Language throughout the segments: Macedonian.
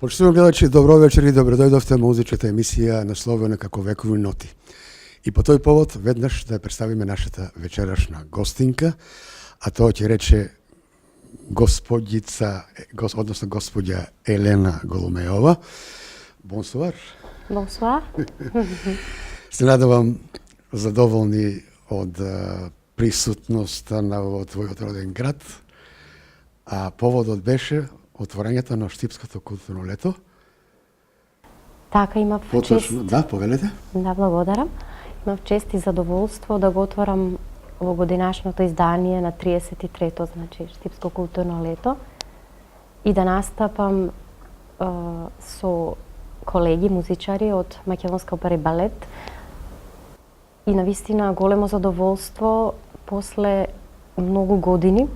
Почитувани гледачи, добро вечер и добродојдовте во музичката емисија насловена како Векови ноти. И по тој повод веднаш да ја представиме нашата вечерашна гостинка, а тоа ќе рече господица, односно господја Елена Голумеова. Бонсуар. Бонсуар. Се надевам задоволни од присутноста на твојот роден град, а поводот беше отворањето на Штипското културно лето. Така, имав чест. Да, повелете. Да, благодарам. Имав чест и задоволство да го отворам во годинашното издание на 33-то, значи Штипско културно лето, и да настапам со колеги музичари од Македонска опера и балет. И навистина големо задоволство после многу години,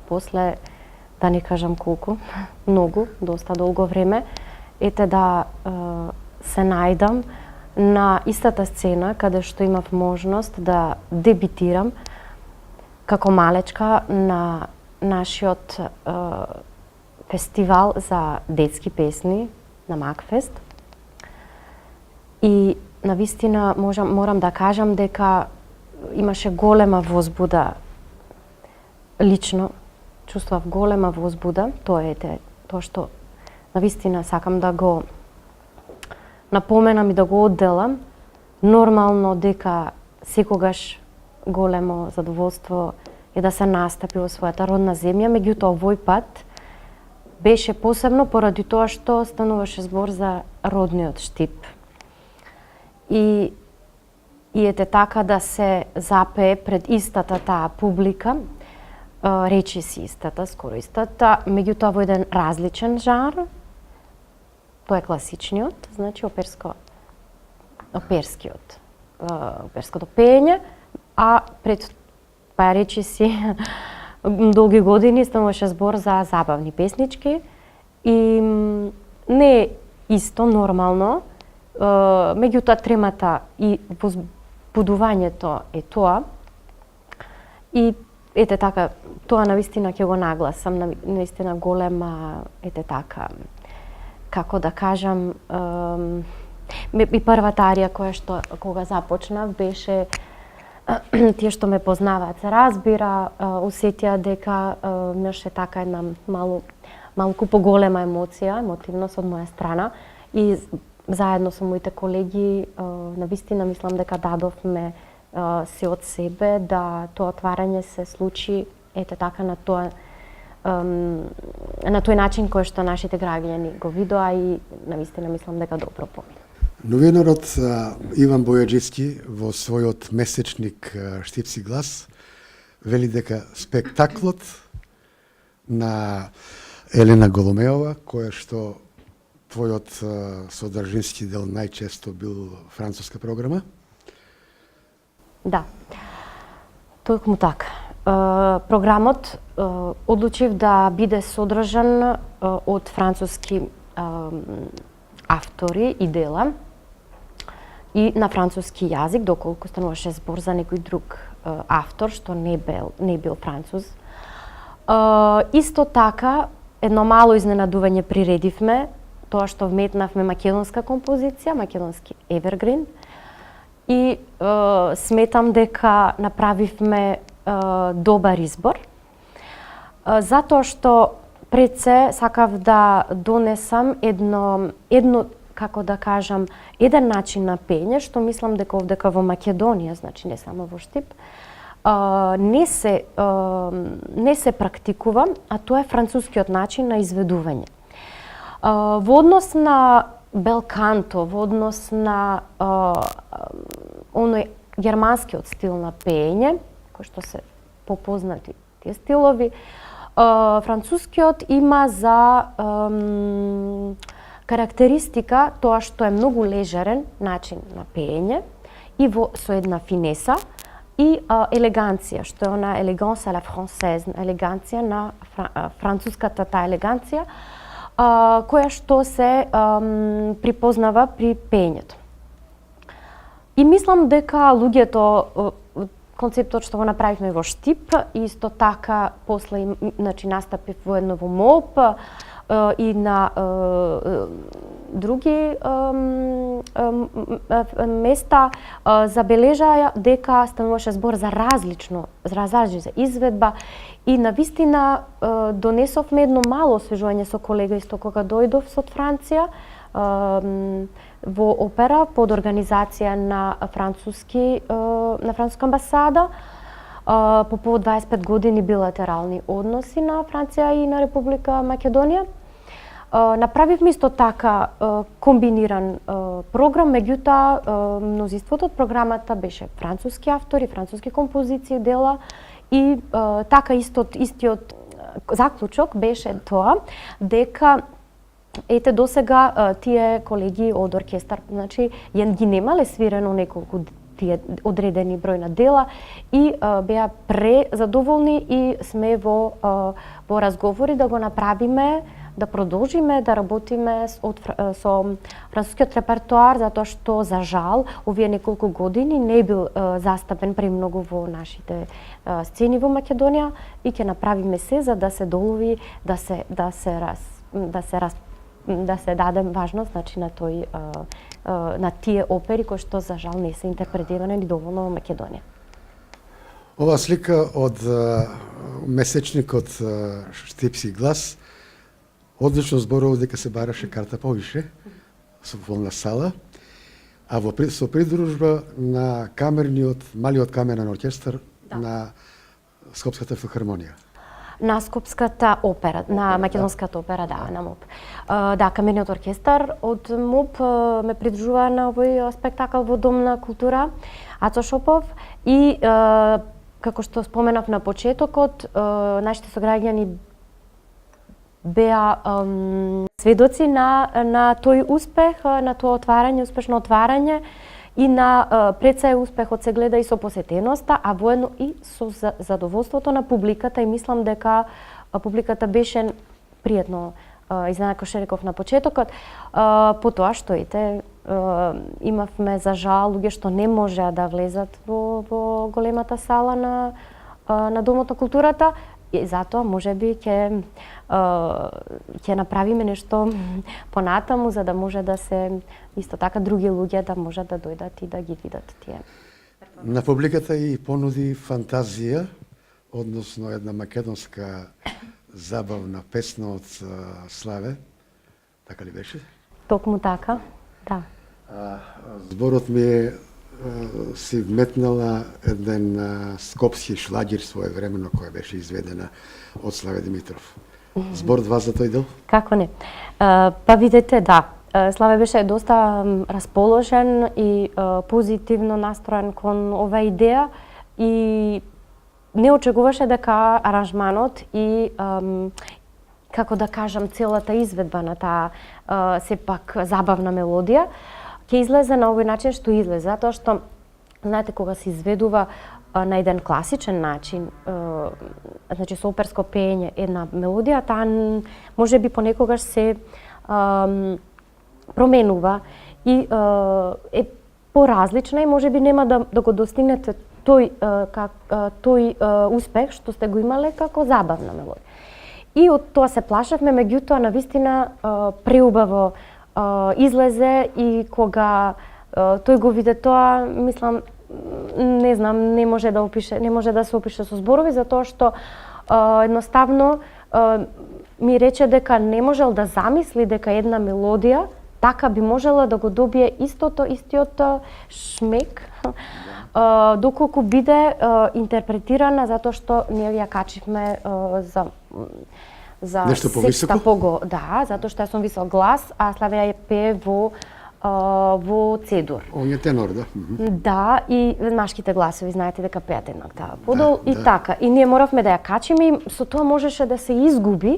после да не кажам колку, многу, доста долго време, ете да се најдам на истата сцена каде што имав можност да дебитирам како малечка на нашиот фестивал за детски песни на Макфест. И навистина морам да кажам дека имаше голема возбуда. Лично чувствував голема возбуда. Тоа што навистина сакам да го напоменам и да го одделам. Нормално дека секогаш големо задоволство е да се настапи во својата родна земја, меѓутоа овој пат беше посебно поради тоа што стануваше збор за родниот Штип. И ете така да се запее пред истата таа публика, речи си истата, скоро истата, меѓутоа во еден различен жанр. Тоа е класичниот, значи оперското пеење, а пред речи си долги години стануваше збор за забавни песнички и не е исто нормално, меѓутоа тремата и возбудувањето е тоа. И ете така, тоа навистина ќе го нагласам, навистина голема, ете така, како да кажам, и првата арија кога започнав беше тие што ме познаваат се разбира, усетија дека имаше така една малку поголема емоција, емотивност од моја страна, и заедно со моите колеги навистина мислам дека дадовме се од себе да тоа отварање се случи ете така на тој начин кој што нашите граѓани го видоа, и навистина мислам дека добро помина. Новинарот Иван Бојаджицки во својот месечник Штипски глас вели дека спектаклот на Елена Голумеова, која што твојот содржински дел најчесто бил француска програма. Да, токму така. Програмот одлучив да биде содржан од француски автори и дела и на француски јазик, доколку стануваше збор за некој друг автор што не бил француз. Исто така, едно мало изненадување приредивме, тоа што вметнавме македонска композиција, македонски Evergreen, и сметам дека направивме добар избор, затоа што пред се сакав да донесам едно како да кажам, еден начин на пење што мислам дека овдека во Македонија, значи не само во Штип, не се практикува, а тоа е францускиот начин на изведување. Во однос на белканто, во однос на оној германскиот стил на пеење, кој што се попознати тие стилови, францускиот има за карактеристика тоа што е многу лежерен начин на пеење и со една финеса и елеганција, што е она елеганс а ла францез, елеганција на француската таа елеганција, која што се припознава при пеењето. И мислам дека луѓето, концептот што го направивме во Штип, исто така после значи настапив воедно во МОП, и на други места забележаа дека стануваше збор за различна изведба и навистина донесовме едно мало освежување со колега исто кога дојдов од Франција во опера под организација на француска амбасада по повод 25 години билатерални односи на Франција и на Република Македонија. Направивме исто така комбиниран програм, меѓутоа мнозинството од програмата беше француски автори, француски композиции, дела и така истиот заклучок беше тоа дека ете досега тие колеги од оркестар, значи ги немале свирено неколку тие одредени број на дела и беа презадоволни и сме во разговори да го направиме, да продолжиме да работиме со францускиот репертоар, затоа што за жал овие неколку години не бил застапен премногу во нашите сцени во Македонија и ќе направиме се за да се долови, да се даде важност, значи на на тие опери кои што за жал не се интерпретирани доволно во Македонија. Ова слика од месечникот Штипси глас одлично зборува дека се бараше карта повише со волна сала, а со придружба на малиот камерен оркестар на Скопската филхармонија. На Скопската опера, на Македонската опера, на МОП. Да, камерниот оркестар од МОП ме придружува на овој спектакл во Дом на култура Ацо Шопов и како што споменав на почетокот, нашите сограѓани беа сведоци на тој успех, на тоа успешно отварање и на пред се успехот се гледа и со посетеноста, а воедно и со задоволството на публиката и мислам дека публиката беше пријатно изненадена, како што реков на почетокот, по тоа што имавме за жал луѓе што не можеа да влезат во големата сала на Домот на културата и затоа можеби ќе направиме нешто понатаму за да може да се исто така други луѓе да можат да дојдат и да ги видат тие. На публиката и понуди фантазија, односно една македонска забавна песна од Славе, така ли беше? Токму така, да. Зборот ми си вметнала еден скопски шлагер своевремено која беше изведена од Славе Димитров. Зборот вас за тој дел? Како не? Па видете, да. Славе беше доста расположен и позитивно настроен кон оваа идеја и не очекуваше дека аранжманот и како да кажам целата изведба на таа сепак забавна мелодија ќе излезе на овој начин што излезе, затоа што знаете кога се изведува на еден класичен начин, значи со оперско пеење една мелодија, таа можеби понекогаш се променува и е поразлична и можеби нема да го достигнете тој успех што сте го имале како забавна мелодија. И од тоа се плашевме, меѓутоа навистина преубаво излезе и кога тој го виде тоа, мислам, не знам, не може да се опише со зборови, затоа што едноставно ми рече дека не можел да замисли дека една мелодија така би можела да го добие истиот шмек, доколку биде интерпретирана, затоа што ние ја качивме за нешто повисоко? Да, затоа што јас сум висок глас, а Славе ја пее во цедур. Он е тенор, да. Да, и машките гласови, знаете дека пеат една октава подол и така. И ние моравме да ја качиме и со тоа можеше да се изгуби,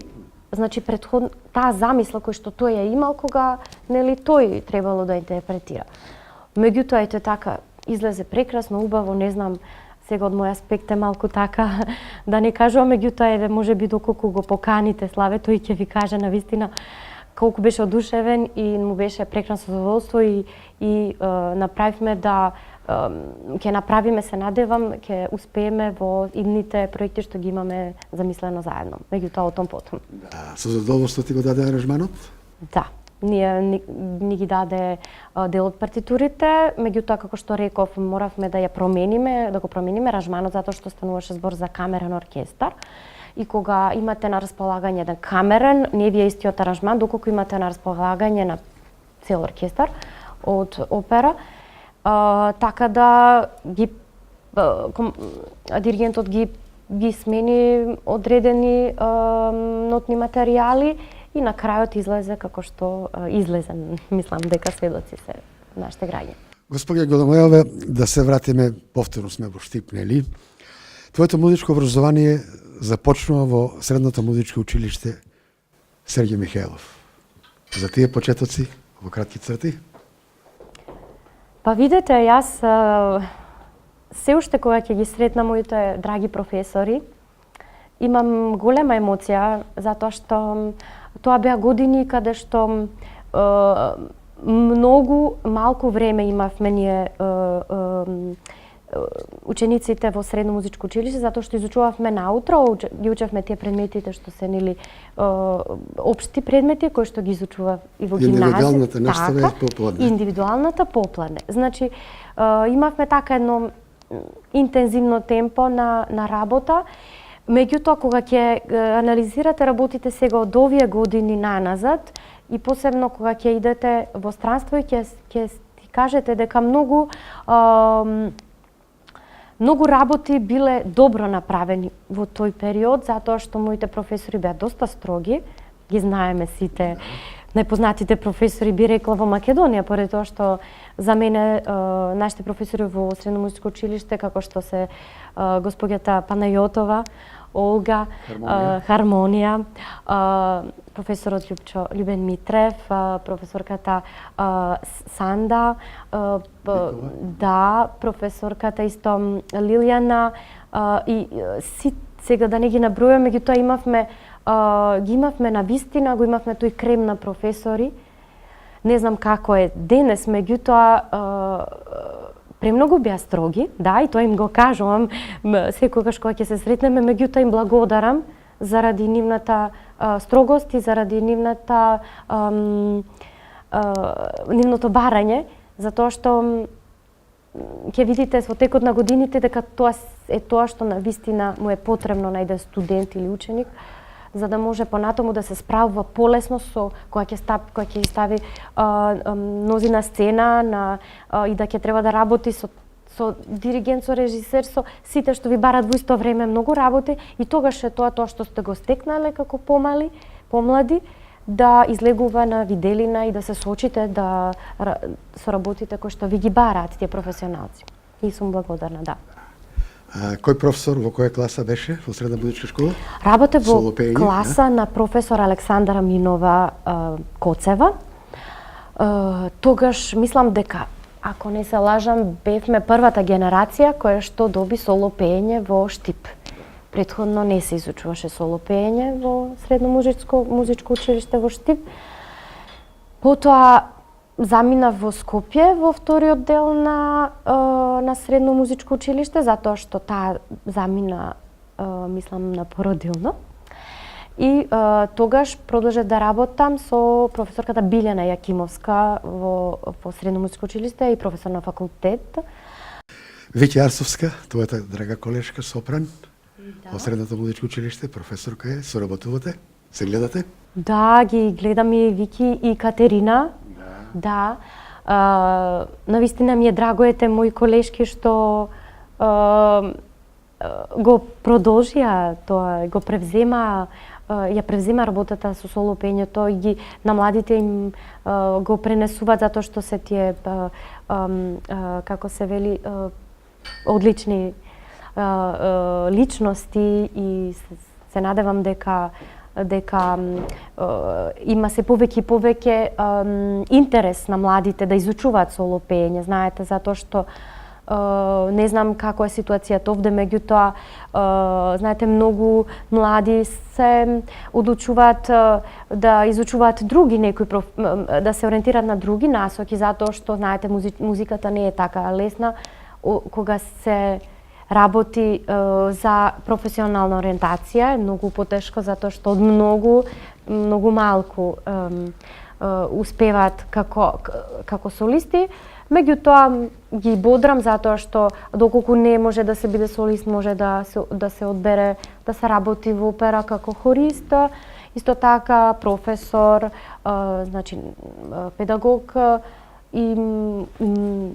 значи претходно таа замисла која што тој ја имал кога нели тој требало да интерпретира. Меѓутоа ете така излезе прекрасно, убаво, не знам, сега од мој аспект е малку така да не кажувам, меѓутоа можеби доколку го поканите Славе, тој ќе ви каже навистина колку беше одушевен и му беше прекрасно задоволство и направивме да ќе направиме, се надевам, ќе успееме во идните проекти што ги имаме замислено заедно. Меѓутоа, о том потом. Да, со задоволство ти го даде аранжманот? Да, ни ги даде дел од партитурите, меѓутоа, како што реков, моравме да ја промениме, да го промениме аранжманот, затоа што стануваше збор за камерен оркестар. И кога имате на располагање еден камерен, не ви е истиот аранжман, доколку имате на располагање на цел оркестар од опера. Така да диригентот ги смени одредени нотни материјали и на крајот излезе како што излезе. Мислам дека сведоци се нашите граѓани. Господја Голомојове, да се вратиме, повторно сме во Штип, нели? Твоето музичко образование започнува во Средното музичко училиште Сергиј Михајлов. За тие почетоци, во кратки црти? Па видете, јас се уште кога ќе ги сретнам моите драги професори, имам голема емоција, затоа што тоа беа години каде што многу малку време имавме ние учениците во Средно музичко училиште, затоа што изучувавме наутро, ги учевме тие предметите што се нели општи предмети кои што ги изучував и во гимназија. Индивидуалната настава е попладне. Индивидуалната попладне. Значи, имавме така едно интензивно темпо на работа. Меѓутоа, кога ќе анализирате работите сега од овие години наназад и посебно кога ќе идете во странство и ќе кажете дека многу работи биле добро направени во тој период, затоа што моите професори беа доста строги, ги знаеме сите. Најпознатите професори би рекла во Македонија, поради тоа што за мене нашите професори во Средно музичко училиште, како што се господјата Панајотова, Олга, Хармонија, професорот Љубен Митрев, професорката Санда, да, професорката исто Лилјана и сега да не ги набројам, меѓутоа ги имавме на вистина, го имавме тој крем на професори. Не знам како е денес, меѓутоа премногу беа строги, да, и тоа им го кажувам секогаш кога ќе се сретнеме, меѓутоа им благодарам заради нивната строгост и заради нивното барање, затоа што ќе видите во текот на годините дека тоа е тоа што на вистина му е потребно на еден студент или ученик, за да може понатаму да се справува полесно со кога ќе стави нози на сцена и да ќе треба да работи со диригент, со режисер, со сите што ви барат во исто време многу работи, и тогаш е тоа што сте го стекнале како помлади, да излегува на виделина и да се соочите со работите кои што ви ги бараат тие професионалци. И сум благодарна, да. Кој професор во која класа беше во Средна музичка школа? Работе во класа на професор Александра Минова Коцева. Тогаш мислам дека, ако не се лажам, бевме првата генерација која што доби соло пеење во Штип. Претходно не се изучуваше соло пеење во Средно музичко училиште во Штип. Потоа заминав во Скопје во вториот дел на Средно музичко училиште, затоа што таа замина, мислам, на породилно. И тогаш продолжев да работам со професорката Билјана Јакимовска во Средно музичко училиште и професор на факултет. Веќе Арсовска, твојата драга колешка сопран, во Средното музичко училиште, професорка е, соработувате, се гледате? Да, ги гледам и Вики и Катерина. Да. Навистина ми е драго мои колешки што го продолжија тоа, го превзема, ја превзема работата со соло пењето и на младите им го пренесуваат затоа што се тие како се вели одлични личности, и се надевам дека има се повеќе и повеќе интерес на младите да изучуваат соло пеење. Знаете, затоа што не знам како е ситуацијата овде, меѓутоа знаете, многу млади се одлучуваат да изучуваат други да се ориентираат на други насоки, затоа што знаете музиката не е така лесна, кога се работи за професионална ориентација, е многу потешко затоа што од многу малку успеваат како солисти. Меѓутоа ги бодрам затоа што доколку не може да се биде солист, може да се одбере да се работи во опера како хорист, исто така професор, значи педагог и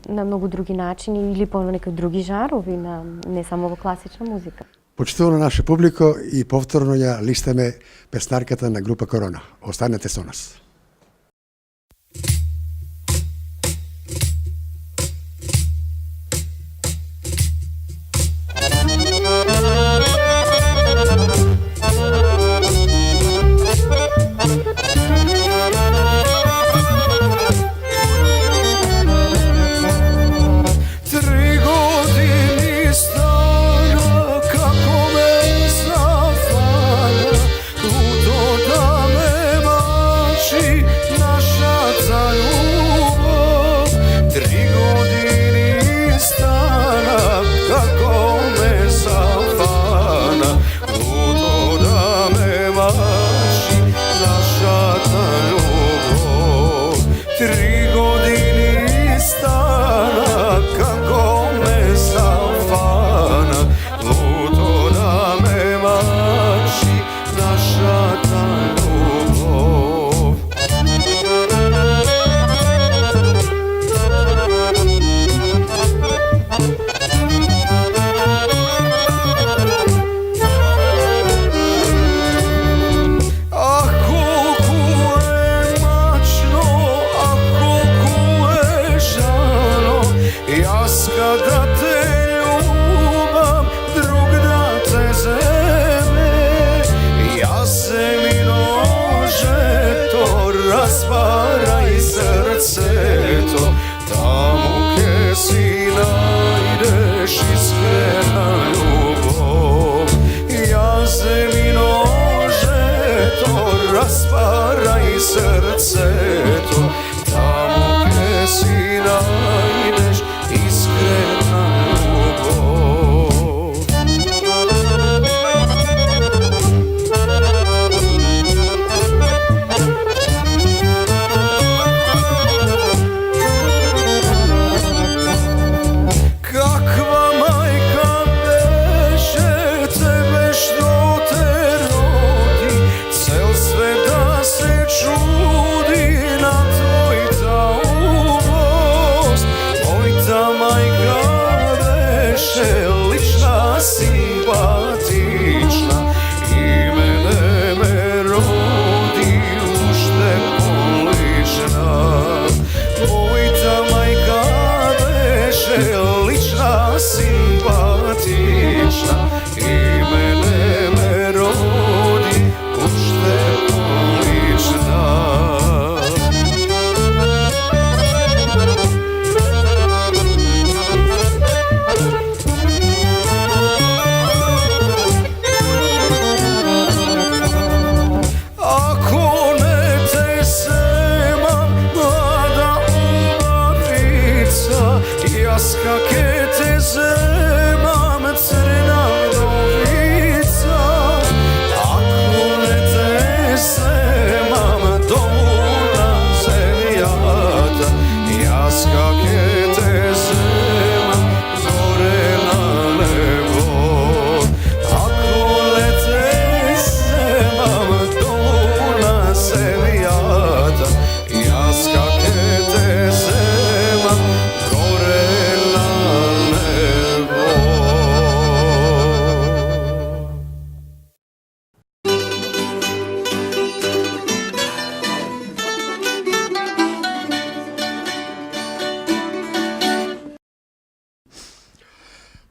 на многу други начини или по некои други жанрови, не само во класична музика. Почитувана наша публико и повторно ја листаме песнарката на група Корона. Останете со нас.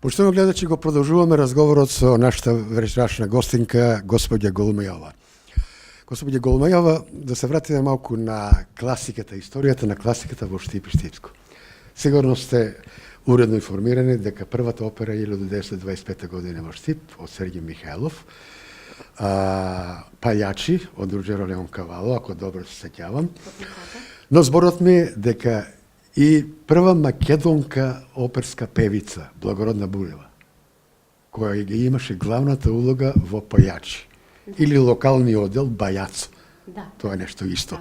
Поштовно гледачи, го продолжуваме разговорот со нашата вечерашна гостинка, господја Голмејова. Господја Голмејова, да се вратиме малку на класиката, историјата на класиката во Штип и Штипско. Сигурно сте уредно информирани дека првата опера е 1925 година во Штип од Сергеј Михајлов, Пајачи од Руџеро Леон Кавало, ако добро се сеќавам. Но зборот ми е дека и прва македонка оперска певица, Благородна Булева, која ги имаше главната улога во Пајачи, или локални одел Бајацо. Да. Тоа е нешто исто.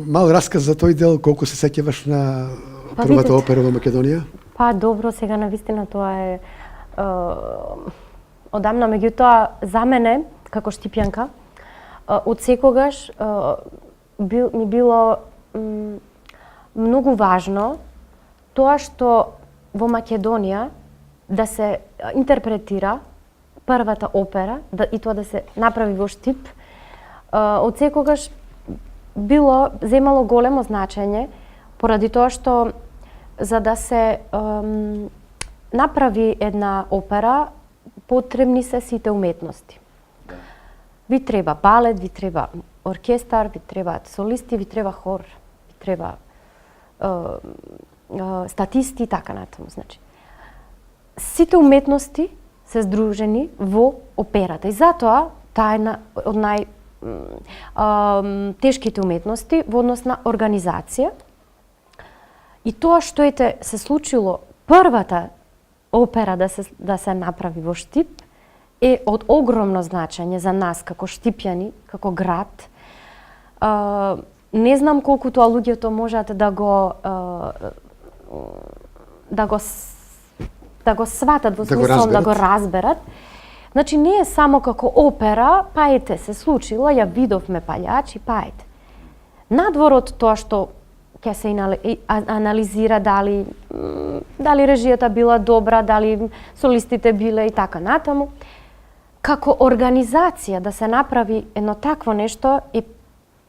Мал расказ за тој дел, колку се сеќаваш на првата видете. опера во Македонија? Па добро, сега навистина тоа е одамна, меѓутоа за мене како штипјанка од секогаш ми било многу важно тоа што во Македонија да се интерпретира првата опера и тоа да се направи во Штип. Од секогаш земало големо значење поради тоа што за да се направи една опера потребни се сите уметности. Ви треба балет, ви треба оркестар, ви требаат солисти, ви треба хор, ви треба статисти и така натаму. Значи, сите уметности се здружени во операта и затоа таа е од тешките уметности во однос на организација. И тоа што се случило првата опера да се направи во Штип е од огромно значење за нас како штипјани, како град. Не знам колку тоа луѓето можат да го сватат во смисол да го разберат. Значи не е само како опера, па ете се случило, ја видовме Пајачи, па ете. Надвор од тоа што ќе се анализира дали режијата била добра, дали солистите биле и така натаму. Како организација да се направи едно такво нешто е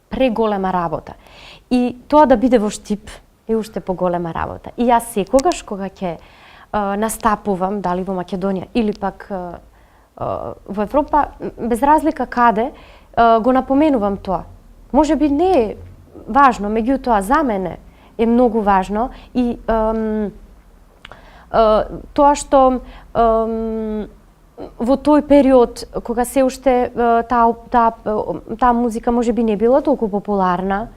преголема работа. И тоа да биде во Штип е уште поголема работа. И јас секогаш кога ќе настапувам, дали во Македонија или пак во Европа, без разлика каде, го напоменувам тоа. Може би не е важно, меѓутоа за мене е многу важно и тоа што во тој период кога се уште таа музика може би не била толку популарна,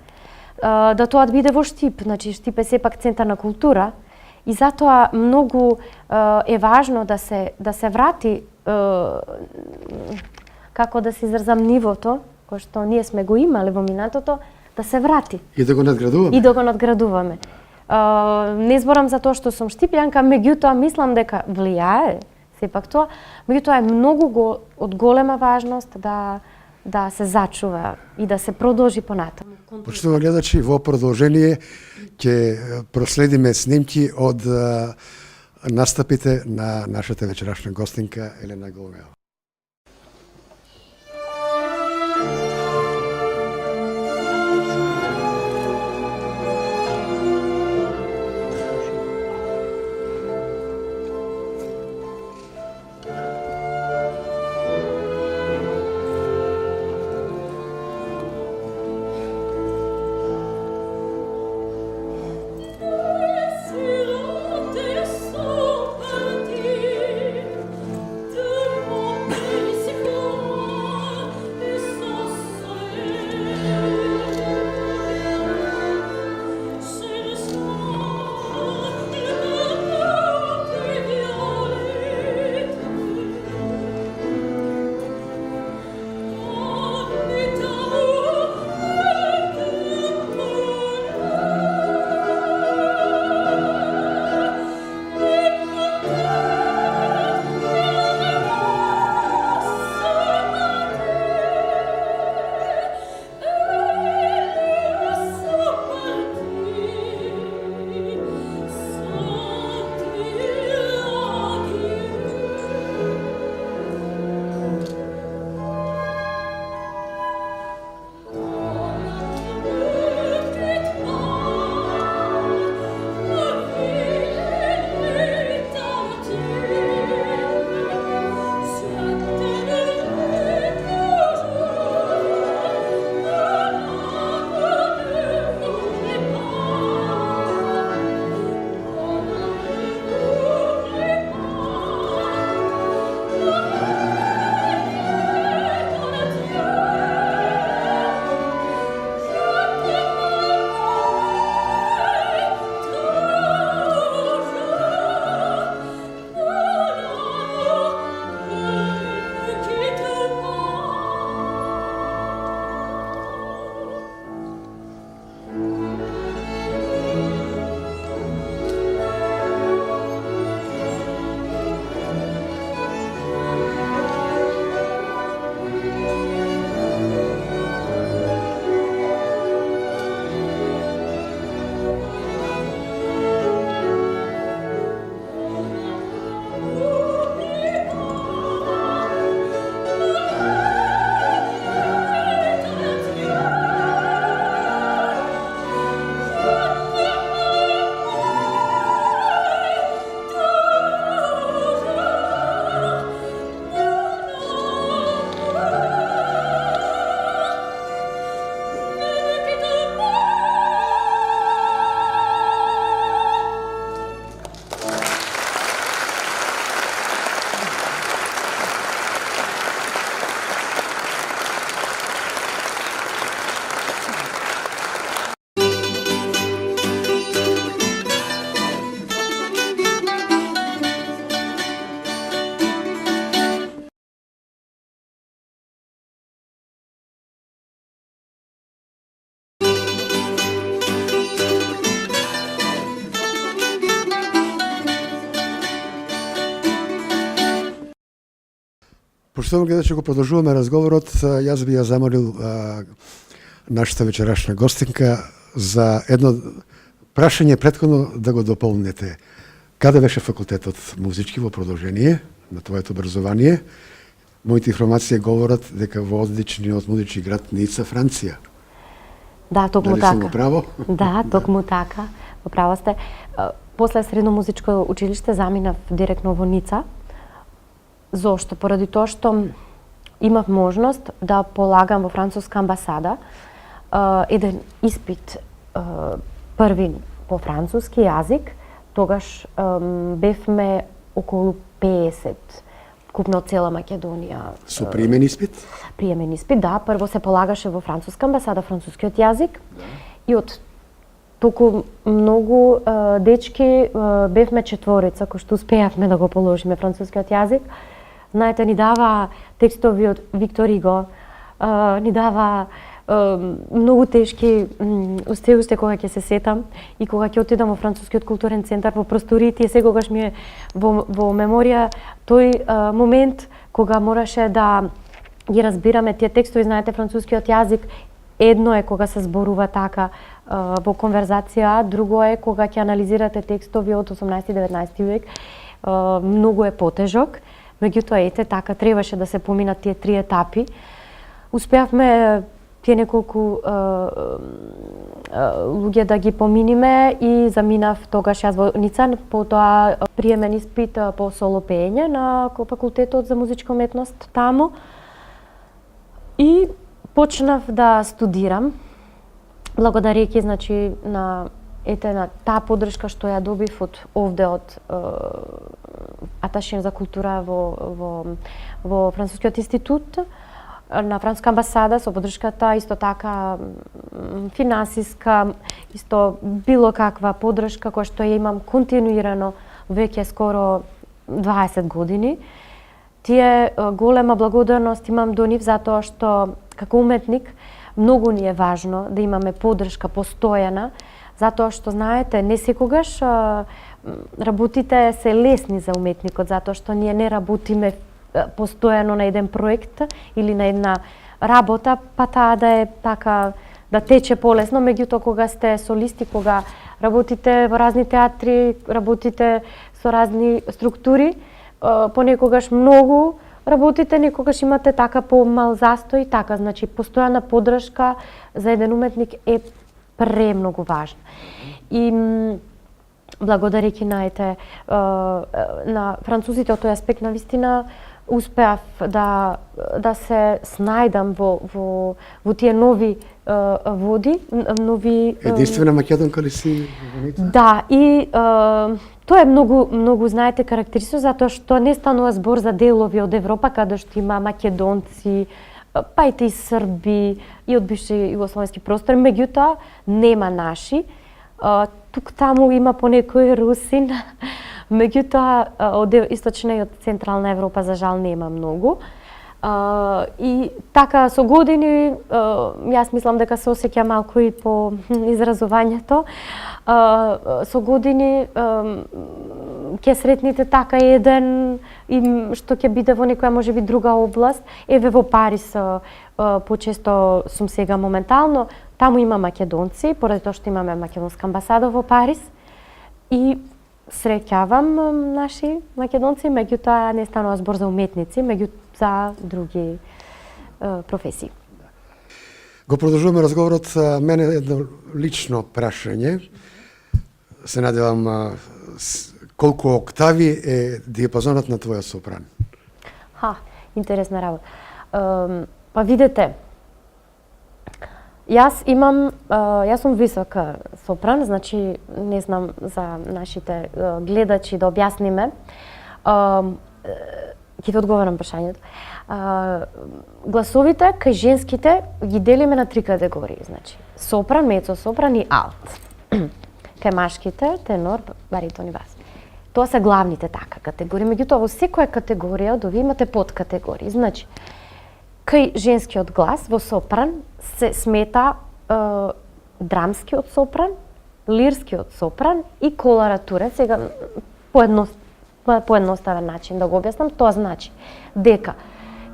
да тоа биде во Штип, значи Штип е сепак центар на култура и затоа многу е важно да се врати како да се изразам нивото кој што ние сме го имале во минатото, да се врати. И да го надградуваме. И да го надградуваме. Не зборам за тоа што сум штипјанка, меѓутоа мислам дека влијае сепак тоа, меѓутоа е многу од голема важност да се зачува и да се продолжи понатаму. Почитувани гледачи, во продолжение ќе проследиме снимки од настапите на нашата вечерашна гостинка Елена Голмеова. Sur un des sons partis de mon Пошто гледа че го продолжуваме разговорот, јас би ја замолил нашата вечерашна гостинка за едно прашање претходно да го дополнете. Каде беше факултетот музички во продолжение на твоето образование? Моите информации говорат дека во одличниот музички град Ница, Франција. Да, токму Дали така. сум во право? Да, токму така. Во право сте. После средно музичко училиште заминав директно во Ница. Зошто? Поради тоа што имав можност да полагам во француска амбасада еден испит први по француски јазик. Тогаш бевме околу 50 вкупно од цела Македонија. Со приемен испит? Приемен испит, да. Прво се полагаше во француска амбасада францускиот јазик. Да. И од толку многу дечки бевме четворица кои што успеавме да го положиме францускиот јазик. Знаете, ни дава текстови од Виктор Иго, ни дава многу тешки уште кога ќе се сетам и кога ќе отидам во францускиот културен центар во просториите, секогаш ми е во меморија тој момент кога мораше да ги разбираме тие текстови. Знаете, францускиот јазик едно е кога се зборува така во конверзација, друго е кога ќе анализирате текстови од 18-19 век, многу е потежок. Меѓутоа, ете, така требаше да се поминат тие три етапи. Успеавме тие неколку луѓе да ги поминиме и заминав тогаш јас во Ница, потоа приемен испит по соло пеење на факултетот за музичка уметност таму. И почнав да студирам, благодарејќи, значи, на таа поддршка што ја добив од овде од аташен за култура во Францускиот институт, на Француска амбасада, со поддршката исто така финансиска, исто било каква поддршка која што ја имам континуирано веќе скоро 20 години. Тие голема благодарност имам до нив затоа што како уметник многу ни е важно да имаме поддршка постојана, затоа што знаете, не секогаш работите се лесни за уметникот, затоа што ние не работиме постојано на еден проект или на една работа, па таа да е така, да тече полесно. Меѓутоа, кога сте солисти, кога работите во разни театри, работите со разни структури, понекогаш многу работите, некогаш имате така помал застој, така, значи постојана поддршка за еден уметник е премногу важна. И благодарејќи на французите од тој аспект, на вистина успеав да се снајдам во тие нови води, нови... Единствена македонка ли си во Ница? Да, и тоа е многу, знаете, карактеристично, затоа што не станува збор за делови од Европа, каде што има македонци, па и срби, и од бивши југословенски простор, меѓутоа нема наши. Тук таму има понекој русин, меѓутоа од источна и од централна Европа за жал нема многу. И така со години јас мислам дека се осеќа малку и по изразувањето. Со години ќе сретните така еден што ќе биде во некоја можеби друга област. Еве во Париз почесто сум сега моментално. Таму има македонци, поради тоа што имаме македонска амбасада во Париз. И среќавам наши македонци, меѓутоа не станува збор за уметници, за други професии. Го продолжуваме разговорот. Мене едно лично прашање. Се надевам колку октави е диапазонот на твојот сопран? Интересна работа. Па видете, јас сум висока сопран, значи не знам за нашите гледачи да објасниме. Ќе ви одговорам прашањето. Гласовите кај женските ги делиме на три категории, значи сопран, мецо-сопран и алт. Кај машките тенор, баритон и бас. Тоа се главните така категории, меѓутоа во секоја категорија од овие имате подкатегории. Значи, кај женскиот глас во сопран се смета драмскиот сопран, лирскиот сопран и колоратура. Сега поедноставен начин да го објаснам, тоа значи дека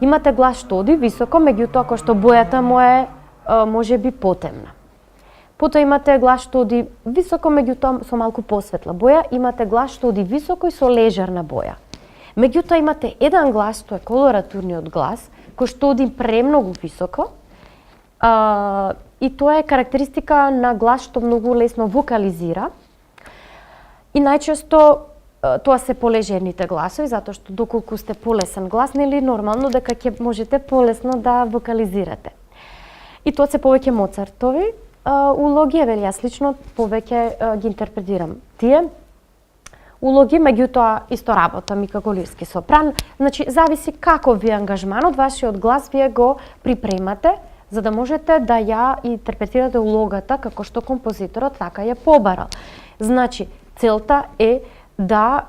Имате глас што оди високо, меѓутоа кој што бојата му е можеби потемна. Потоа имате глас што оди високо, меѓутоа со малку посветла боја, имате глас што оди високо и со лежерна боја. Меѓутоа имате еден глас, тоа е колоратурниот глас, кој што оди премногу високо, и тоа е карактеристика на глас што многу лесно вокализира. И најчесто тоа се полежерните гласови, затоа што доколку сте полесен глас, нели нормално дека ќе можете полесно да вокализирате. И тоа се повеќе Моцартови улоги, еве јас лично повеќе ги интерпретирам тие улоги, меѓутоа исто работам и како лирски сопран. Значи, зависи каков ви е ангажманот, вашиот глас вие го припремате, за да можете да ја интерпретирате улогата како што композиторот така ја побарал. Значи, целта е да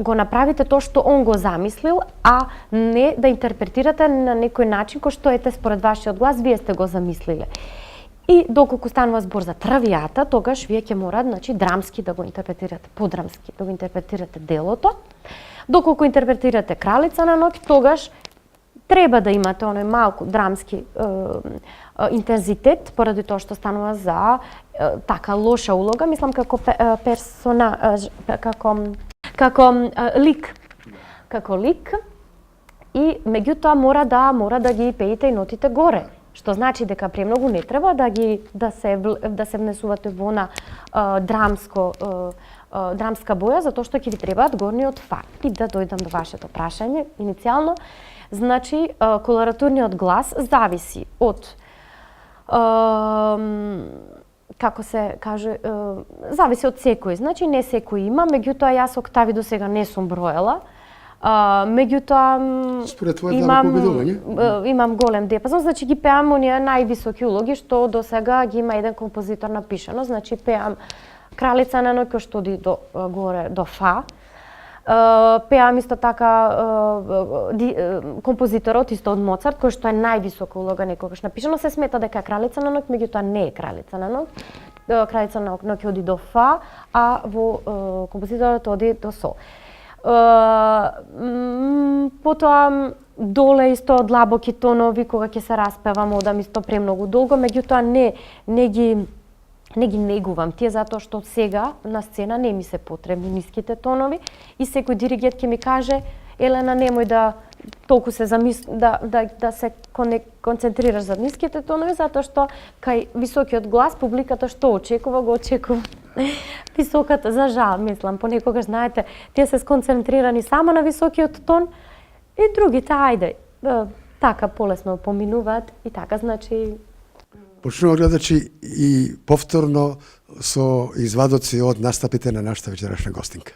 го направите тоа што он го замислил, а не да интерпретирате на некој начин кој што ете според вашиот глас вие сте го замислиле. И доколку станува збор за Травијата, тогаш вие ќе мора, значи, драмски да го интерпретирате, подрамски да го интерпретирате делото. Доколку интерпретирате Кралица на ноќ, тогаш треба да имате оној малку драмски интензитет, поради тоа што станува за така лоша улога, мислам како лик, и меѓутоа мора да ги пеете и нотите горе. Што значи дека премногу не треба да се внесувате во она драмска боја, затоа што ќе ви требаат горниот фа. И да дојдам до вашето прашање иницијално, значи колоратурниот глас зависи од како се каже, зависи од секој. Значи не секој има, меѓутоа јас октави до сега не сум броела. Меѓутоа имам голем диапазон, значи ги пеам оние највисоки улоги што до сега ги има еден композитор напишано, значи пеам Кралица на ноќ што оди до горе до фа. Пеам исто така композиторот исто од Моцарт кој што е највисока улога некогаш напишано, се смета дека е Кралица на ноќ, меѓутоа не е Кралица на ноќ. Кралица на ноќ оди до фа, а во композиторот оди до сол. Потоа доле исто длабоки тонови кога ќе се распевам одам исто премногу долго, меѓутоа не ги негувам тие затоа што сега на сцена не ми се потребни ниските тонови и секој диригент ќе ми каже Елена, немој да толку се да се концентрираш за ниските тонови, затоа што кај високиот глас публиката што очекува, го очекува високата, за жал, мислам, понекогаш, знаете, тие се сконцентрирани само на високиот тон и другите, ајде, така полесно поминуваат и така, значи... Почнува гледачи и повторно со извадоци од настапите на нашата вечерашна гостинка.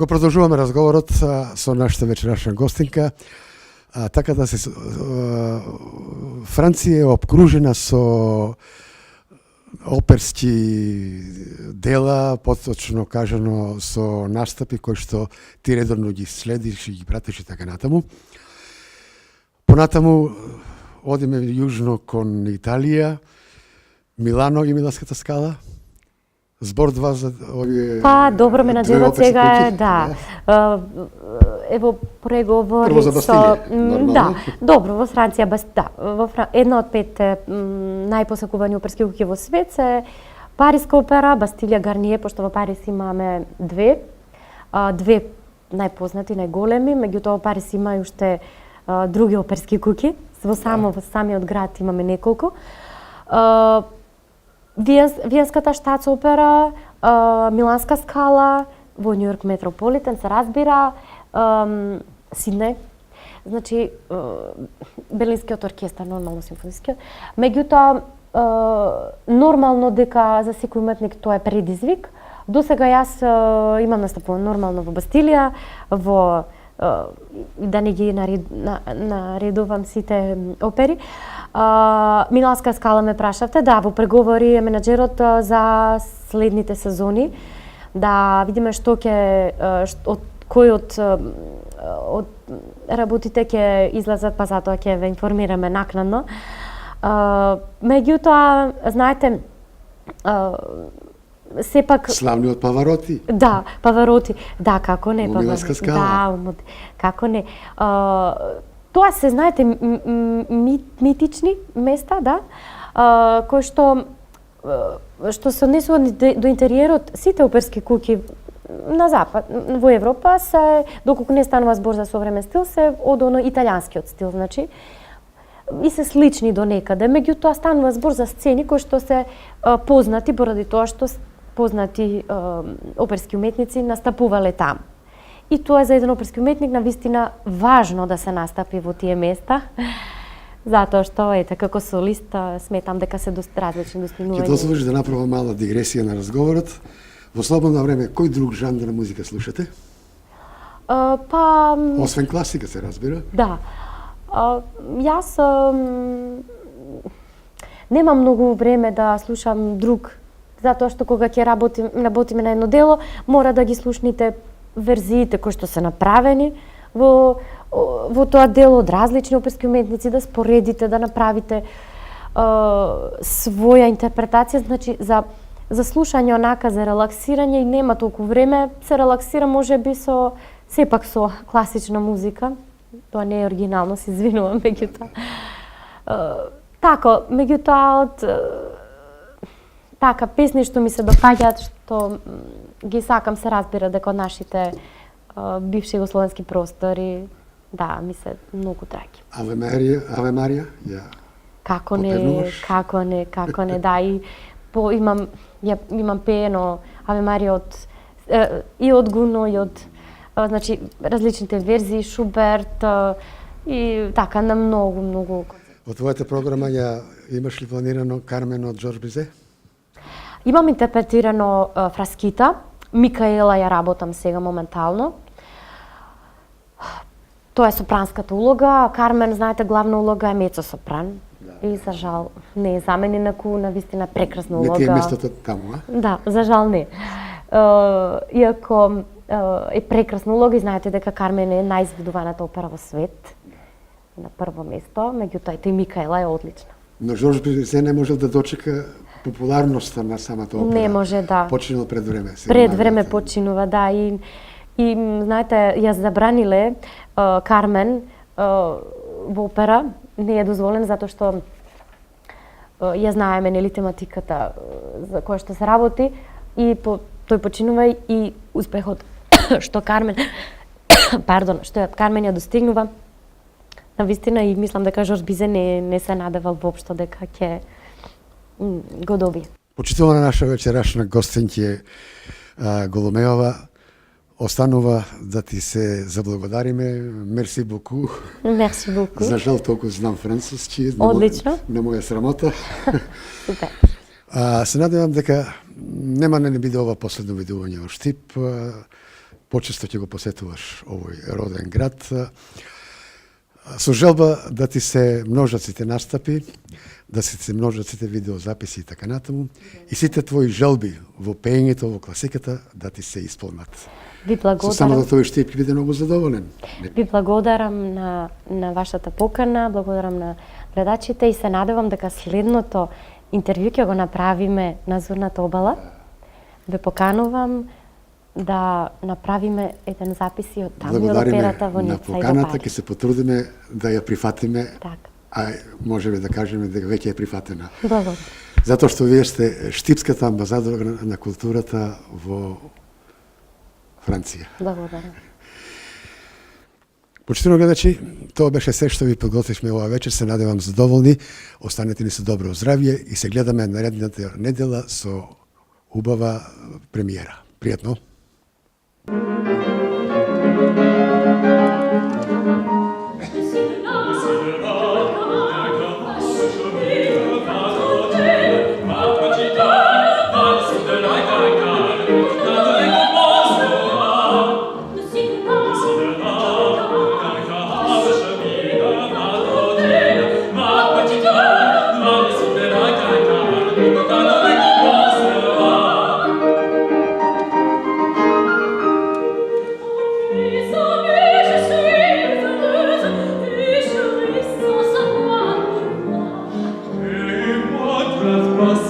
Го продолжуваме разговорот со нашата вечерашна гостинка. Така да се Франција е обкружена со оперски дела, поточно кажано со настапи кои што ти редовно ги следиш и ги пратиш и така натаму. Понатаму одиме јужно кон Италија, Милано и Миланската скала. Збор два за овие... Па, добро, менаџерот сега е, да. Ево преговори Прво за Бастилија, нормално. Да, добро, во Франција, да, една од 5 најпосакувани оперски куќи во свет се Париска опера, Бастилија, Гарниер, пошто во Париз имаме две најпознати, најголеми, меѓутоа во Париз има и уште други оперски куќи, во самиот град имаме неколку. Виенската штатс-опера, Миланска скала, во Њујорк Метрополитен се разбира, Сиднеј, значи Берлинскиот оркестар, нормално симфонискиот. Меѓутоа, нормално дека за секој уметник тоа е предизвик. До сега јас имам настапувано нормално во Бастилија, во да не ги наредувам сите опери. Миланска скала ме прашавте, да, во преговори е менаџерот за следните сезони, да видиме што ќе кој од работите ќе излезат, па затоа ќе ве информираме накнадно. Меѓутоа, знаете, сепак Славниот Павароти. Да, Павароти. Да, како не, Во Миланска скала. Да, како не. Тоа се, знаете, митични места, да, кои што се однесуваат до интериерот. Сите оперски куќи на запад, во Европа се, доколку не станува збор за современ стил, се од оно италијанскиот стил, значи, и се слични до некаде. Меѓутоа станува збор за сцени кои што се познати поради тоа што познати оперски уметници настапувале таму. И тоа е за еден оперски уметник навистина важно да се настапи во тие места, затоа што ете како солист сметам дека се различни достигнувања. Ќе дозволиш да направам мала дигресија на разговорот. Во слободно време кој друг жанр на музика слушате? Па Освен класика се разбира. Да. Јас немам многу време да слушам друг, затоа што кога ќе работиме на едно дело, мора да ги слушните верзиите кои што се направени во тоа дело од различни оперски уметници, да споредите, да направите своја интерпретација, значи за слушање онака, за релаксирање и нема толку време, се релаксира можеби сепак со класична музика. Тоа не е оригинално, се извинувам, меѓутоа. Така, меѓутоа така песни што ми се допаѓаат, што ги сакам, се разбира дека од нашите бивши југословенски простори, да, ми се многу драги. Аве Марија, ја Како не, попевнуваш? како не, да, и имам пеено Аве Марија и од Гуно, и од значи различните верзии, Шуберт и така на многу. Во твојата програма ја имаш ли планирано Кармен од Жорж Бизе? Имам интерпретирано Фраскита, Микаела ја работам сега моментално. Тоа е сопранската улога, Кармен, знаете, главна улога е мецо-сопран. И за жал не е заменена на вистина прекрасна улога. Не ти е местото таму, а? Да, за жал не. Иако е прекрасна улога и знаете дека Кармен е најизведуваната опера во свет. На прво место, меѓутоа и Микаела е одлична. Но Жорж Бизе не можел да дочека популарноста на самата опера. Не може, да. Починал пред време. Пред време починува, да. И знаете, ја забраниле Кармен во опера, не е дозволен затоа што ја знаеме нели тематиката за која што се работи и тој починува и успехот што Кармен што Кармен ја достигнува навистина и мислам дека Жорж Бизе не се надевал воопшто дека ќе го доби. Почитувана наша вечерашна гостинке Голумеова, останува да ти се заблагодариме. Мерси боку. Мерси боку. За жал толку знам француски. Одлично. На моја срамота. Супер. Се надевам дека нема да не биде ова последно видување во Штип. почесто ќе го посетуваш овој роден град, со желба да ти се множат сите настапи, да се множат сите видеозаписи и така натаму, и сите твои желби во пеењето, во класиката, да ти се исполнат. Ви Со благодарам. самото тој што ќе биде многу задоволен. Ви благодарам на вашата покана, благодарам на гледачите и се надевам дека следното интервју ќе го направиме на Зурната обала. Ве поканувам да направиме еден запис и од таму од операта во на Ница и во поканата, ќе Париж. се потрудиме да ја прифатиме, Така. а можеме да кажеме дека веќе е прифатена. Благодарам. Затоа што вие сте штипската амбасадора на културата во Франција. Благодарам. Почитувани гледачи, тоа беше се што ви подготвивме оваа вечер. Се надевам задоволни. Останете ни со добро здравје и се гледаме наредната недела со убава премиера. Пријатно! Cross